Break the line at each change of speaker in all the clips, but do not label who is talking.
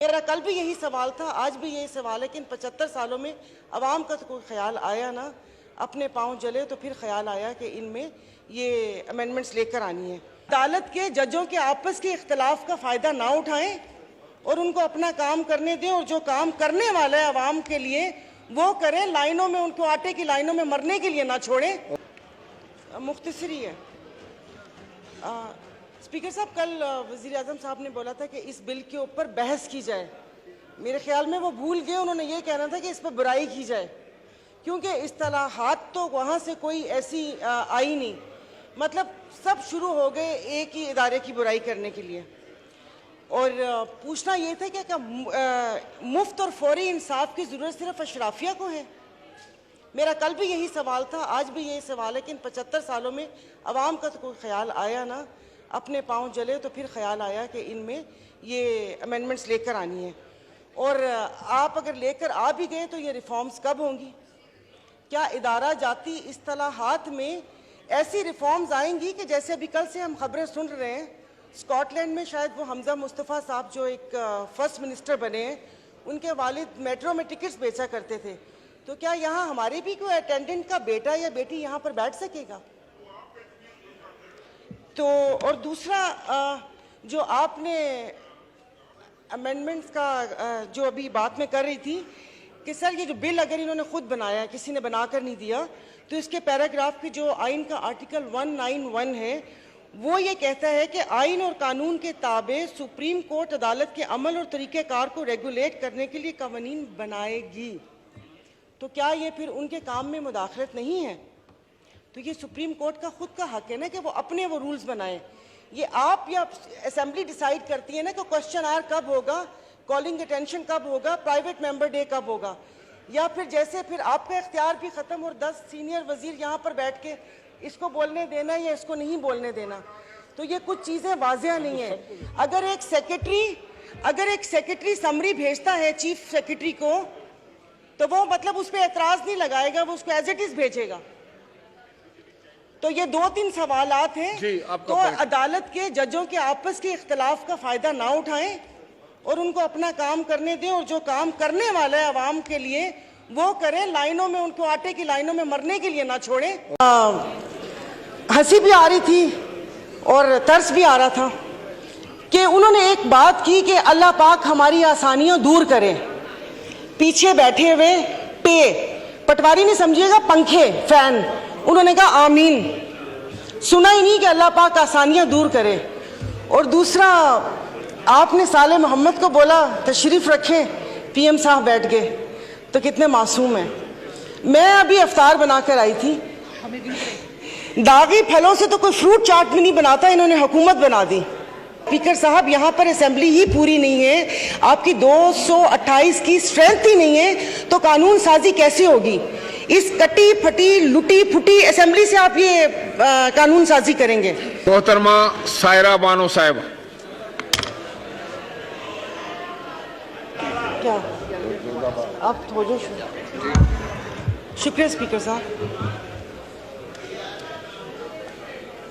میرا کل بھی یہی سوال تھا، آج بھی یہی سوال ہے کہ ان 75 سالوں میں عوام کا تو کوئی خیال آیا نہ، اپنے پاؤں جلے تو پھر خیال آیا کہ ان میں یہ امینڈمنٹس لے کر آنی ہے۔ عدالت کے ججوں کے آپس کے اختلاف کا فائدہ نہ اٹھائیں اور ان کو اپنا کام کرنے دیں، اور جو کام کرنے والا ہے عوام کے لیے وہ کریں، لائنوں میں ان کو آٹے کی لائنوں میں مرنے کے لیے نہ چھوڑیں۔ مختصری ہے اسپیکر صاحب، کل وزیر اعظم صاحب نے بولا تھا کہ اس بل کے اوپر بحث کی جائے۔ میرے خیال میں وہ بھول گئے، انہوں نے یہ کہنا تھا کہ اس پر برائی کی جائے، کیونکہ اصطلاحات تو وہاں سے کوئی ایسی آئی نہیں، مطلب سب شروع ہو گئے ایک ہی ادارے کی برائی کرنے کے لیے۔ اور پوچھنا یہ تھا کہ کیا مفت اور فوری انصاف کی ضرورت صرف اشرافیہ کو ہے؟ میرا کل بھی یہی سوال تھا، آج بھی یہی سوال ہے کہ ان 75 سالوں میں عوام کا تو کوئی خیال آیا نہ، اپنے پاؤں جلے تو پھر خیال آیا کہ ان میں یہ امینڈمنٹس لے کر آنی ہے۔ اور آپ اگر لے کر آ بھی گئے تو یہ ریفارمز کب ہوں گی؟ کیا ادارہ جاتی اصطلاحات میں ایسی ریفارمز آئیں گی کہ جیسے ابھی کل سے ہم خبریں سن رہے ہیں، اسکاٹ لینڈ میں شاید وہ حمزہ مصطفیٰ صاحب جو ایک فرسٹ منسٹر بنے ہیں، ان کے والد میٹرو میں ٹکٹس بیچا کرتے تھے، تو کیا یہاں ہمارے بھی کوئی اٹینڈنٹ کا بیٹا یا بیٹی یہاں پر بیٹھ سکے گا؟ تو اور دوسرا جو آپ نے امینڈمنٹس کا جو ابھی بات میں کر رہی تھی کہ سر یہ جو بل اگر انہوں نے خود بنایا ہے، کسی نے بنا کر نہیں دیا، تو اس کے پیراگراف کی جو آئین کا آرٹیکل 191 ہے وہ یہ کہتا ہے کہ آئین اور قانون کے تابع سپریم کورٹ عدالت کے عمل اور طریقہ کار کو ریگولیٹ کرنے کے لیے قوانین بنائے گی۔ تو کیا یہ پھر ان کے کام میں مداخلت نہیں ہے؟ تو یہ سپریم کورٹ کا خود کا حق ہے نا کہ وہ اپنے وہ رولز بنائیں۔ یہ آپ یا اسمبلی ڈیسائیڈ کرتی ہے نا کہ کوسچن آر کب ہوگا، کالنگ اٹینشن کب ہوگا، پرائیویٹ ممبر ڈے کب ہوگا، یا پھر جیسے پھر آپ کا اختیار بھی ختم اور 10 سینئر وزیر یہاں پر بیٹھ کے اس کو بولنے دینا یا اس کو نہیں بولنے دینا۔ تو یہ کچھ چیزیں واضح نہیں ہیں۔ اگر ایک سیکرٹری سمری بھیجتا ہے چیف سیکرٹری کو تو وہ مطلب اس پہ اعتراض نہیں لگائے گا، وہ اس کو ایز اٹ از بھیجے گا۔ تو یہ 2-3 سوالات ہیں۔ تو عدالت کے ججوں کے آپس کے اختلاف کا فائدہ نہ اٹھائیں اور ان کو اپنا کام کرنے دیں، اور جو کام کرنے والا ہے عوام کے لیے وہ کریں، لائنوں میں ان کو آٹے کی لائنوں میں مرنے کے لیے نہ چھوڑیں۔ ہنسی بھی آ رہی تھی اور ترس بھی آ رہا تھا کہ انہوں نے ایک بات کی کہ اللہ پاک ہماری آسانیاں دور کرے، پیچھے بیٹھے ہوئے پٹواری نہیں سمجھیے گا، پنکھے، فین، انہوں نے کہا آمین، سنا ہی نہیں کہ اللہ پاک آسانیاں دور کرے۔ اور دوسرا آپ نے صالح محمد کو بولا تشریف رکھیں، پی ایم صاحب بیٹھ گئے، تو کتنے معصوم ہیں۔ میں ابھی افطار بنا کر آئی تھی، داغی پھلوں سے تو کوئی فروٹ چاٹ بھی نہیں بناتا، انہوں نے حکومت بنا دی۔ اسپیکر صاحب یہاں پر اسمبلی ہی پوری نہیں ہے، آپ کی 228 کی اسٹرینتھ ہی نہیں ہے، تو قانون سازی کیسے ہوگی؟ اس کٹی پھٹی لٹی پھٹی اسمبلی سے آپ یہ قانون سازی کریں گے؟
محترمہ سائرہ بانو صاحب۔
کیا آپ ہو جو شکریہ اسپیکر صاحب۔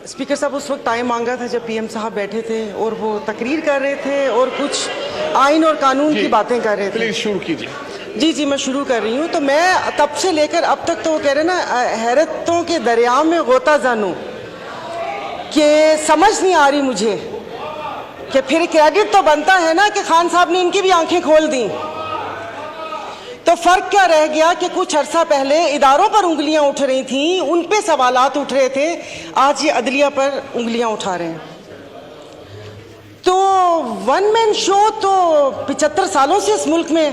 اسپیکر صاحب اس وقت ٹائم مانگا تھا جب پی ایم صاحب بیٹھے تھے اور وہ تقریر کر رہے تھے اور کچھ آئین اور قانون کی باتیں کر رہے تھے۔
پلیز شروع کیجیے۔
جی میں شروع کر رہی ہوں۔ تو میں تب سے لے کر اب تک تو وہ کہہ رہے نا حیرتوں کے دریا میں غوطہ زنوں، کہ سمجھ نہیں آ رہی مجھے کہ پھر کریڈٹ تو بنتا ہے نا کہ خان صاحب نے ان کی بھی آنکھیں کھول دیں، تو فرق کیا رہ گیا کہ کچھ عرصہ پہلے اداروں پر انگلیاں اٹھ رہی تھیں، ان پہ سوالات اٹھ رہے تھے، آج یہ عدلیہ پر انگلیاں اٹھا رہے ہیں۔ تو ون مین شو تو 75 سالوں سے اس ملک میں،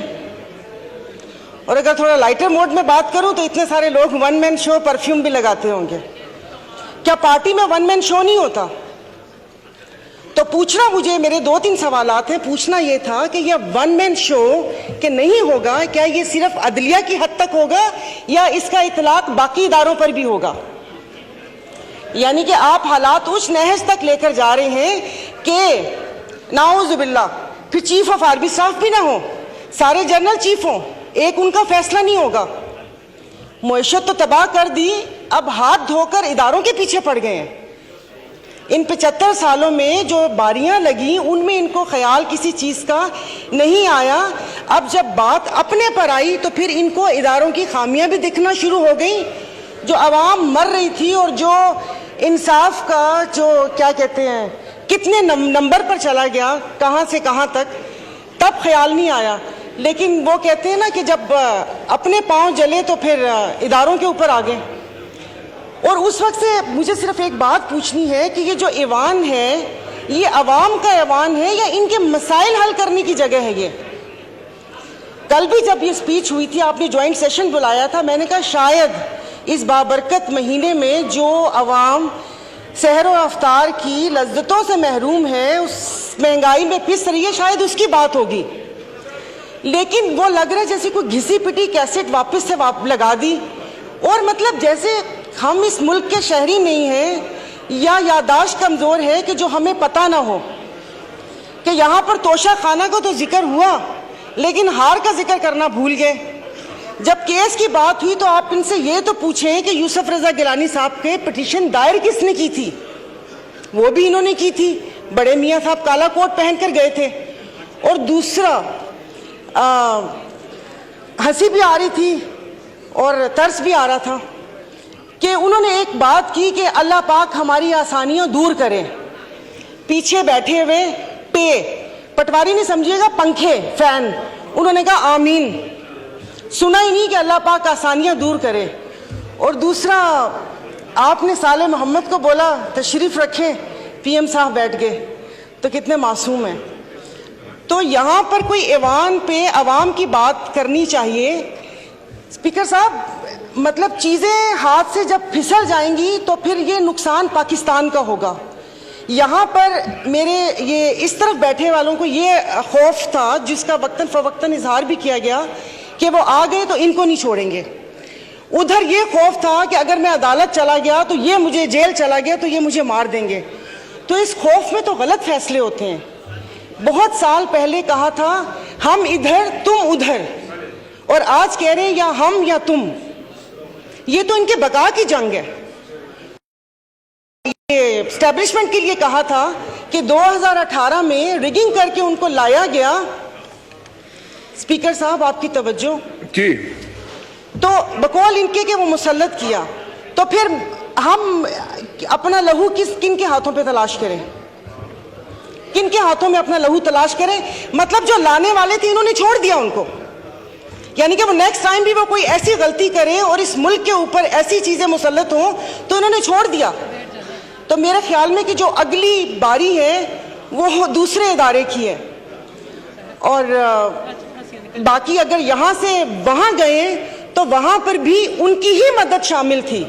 اور اگر تھوڑا لائٹر موڈ میں بات کروں تو اتنے سارے لوگ ون مین شو پرفیوم بھی لگاتے ہوں گے، کیا پارٹی میں ون مین شو نہیں ہوتا؟ تو پوچھنا مجھے میرے 2-3 سوالات ہیں، پوچھنا یہ تھا کہ یہ ون مین شو کہ نہیں ہوگا، کیا یہ صرف عدلیہ کی حد تک ہوگا یا اس کا اطلاق باقی اداروں پر بھی ہوگا؟ یعنی کہ آپ حالات اس نہج تک لے کر جا رہے ہیں کہ نعوذ باللہ پھر چیف آف آرمی اسٹاف بھی نہ ہو، سارے جنرل چیف ہوں، ایک ان کا فیصلہ نہیں ہوگا۔ معیشت تو تباہ کر دی، اب ہاتھ دھو کر اداروں کے پیچھے پڑ گئے ہیں۔ ان 75 سالوں میں جو باریاں لگیں ان میں ان کو خیال کسی چیز کا نہیں آیا. اب جب بات اپنے پر آئی تو پھر ان کو اداروں کی خامیاں بھی دکھنا شروع ہو گئیں. جو عوام مر رہی تھی اور جو انصاف کا جو کیا کہتے ہیں کتنے نمبر پر چلا گیا کہاں سے کہاں تک, تب خیال نہیں آیا. لیکن وہ کہتے ہیں نا کہ جب اپنے پاؤں جلے تو پھر اداروں کے اوپر آ گئے. اور اس وقت سے مجھے صرف ایک بات پوچھنی ہے کہ یہ جو ایوان ہے یہ عوام کا ایوان ہے یا ان کے مسائل حل کرنے کی جگہ ہے؟ یہ کل بھی جب یہ سپیچ ہوئی تھی آپ نے جوائنٹ سیشن بلایا تھا, میں نے کہا شاید اس بابرکت مہینے میں جو عوام سحر و افطار کی لذتوں سے محروم ہے, اس مہنگائی میں پس رہی ہے, شاید اس کی بات ہوگی. لیکن وہ لگ رہا ہے جیسے کوئی گھسی پٹی کیسٹ واپس سے لگا دی, اور مطلب جیسے ہم اس ملک کے شہری نہیں ہیں یا یادداشت کمزور ہے کہ جو ہمیں پتہ نہ ہو کہ یہاں پر توشہ خانہ کا تو ذکر ہوا لیکن ہار کا ذکر کرنا بھول گئے. جب کیس کی بات ہوئی تو آپ ان سے یہ تو پوچھیں کہ یوسف رضا گیلانی صاحب کے پٹیشن دائر کس نے کی تھی؟ وہ بھی انہوں نے کی تھی. بڑے میاں صاحب کالا کوٹ پہن کر گئے تھے. اور دوسرا ہنسی بھی آ رہی تھی اور ترس بھی آ رہا تھا کہ انہوں نے ایک بات کی کہ اللہ پاک ہماری آسانیاں دور کرے. پیچھے بیٹھے ہوئے پٹواری نہیں سمجھیے گا, پنکھے فین, انہوں نے کہا آمین. سنا ہی نہیں کہ اللہ پاک آسانیاں دور کرے. اور دوسرا آپ نے صالح محمد کو بولا تشریف رکھیں, پی ایم صاحب بیٹھ گئے. تو کتنے معصوم ہیں. تو یہاں پر کوئی ایوان پہ عوام کی بات کرنی چاہیے. اسپیکر صاحب مطلب چیزیں ہاتھ سے جب پھسل جائیں گی تو پھر یہ نقصان پاکستان کا ہوگا. یہاں پر میرے یہ اس طرف بیٹھے والوں کو یہ خوف تھا, جس کا وقتاً فوقتاً اظہار بھی کیا گیا, کہ وہ آ گئے تو ان کو نہیں چھوڑیں گے. ادھر یہ خوف تھا کہ اگر میں عدالت چلا گیا تو یہ مجھے جیل چلا گیا تو یہ مجھے مار دیں گے. تو اس خوف میں تو غلط فیصلے ہوتے ہیں. بہت سال پہلے کہا تھا ہم ادھر تم ادھر, اور آج کہہ رہے ہیں یا ہم یا تم. یہ تو ان کے بقا کی جنگ ہے. یہ اسٹیبلشمنٹ کے لیے کہا تھا کہ 2018 میں ریگنگ کر کے ان کو لایا گیا. اسپیکر صاحب آپ کی توجہ
جی.
تو بقول ان کے کہ وہ مسلط کیا, تو پھر ہم اپنا لہو کن کے ہاتھوں پہ تلاش کریں؟ کن کے ہاتھوں میں اپنا لہو تلاش کریں؟ مطلب جو لانے والے تھے انہوں نے چھوڑ دیا ان کو, یعنی کہ وہ نیکسٹ ٹائم بھی وہ کوئی ایسی غلطی کریں اور اس ملک کے اوپر ایسی چیزیں مسلط ہوں تو انہوں نے چھوڑ دیا. تو میرے خیال میں کہ جو اگلی باری ہے وہ دوسرے ادارے کی ہے. اور باقی اگر یہاں سے وہاں گئے تو وہاں پر بھی ان کی ہی مدد شامل تھی.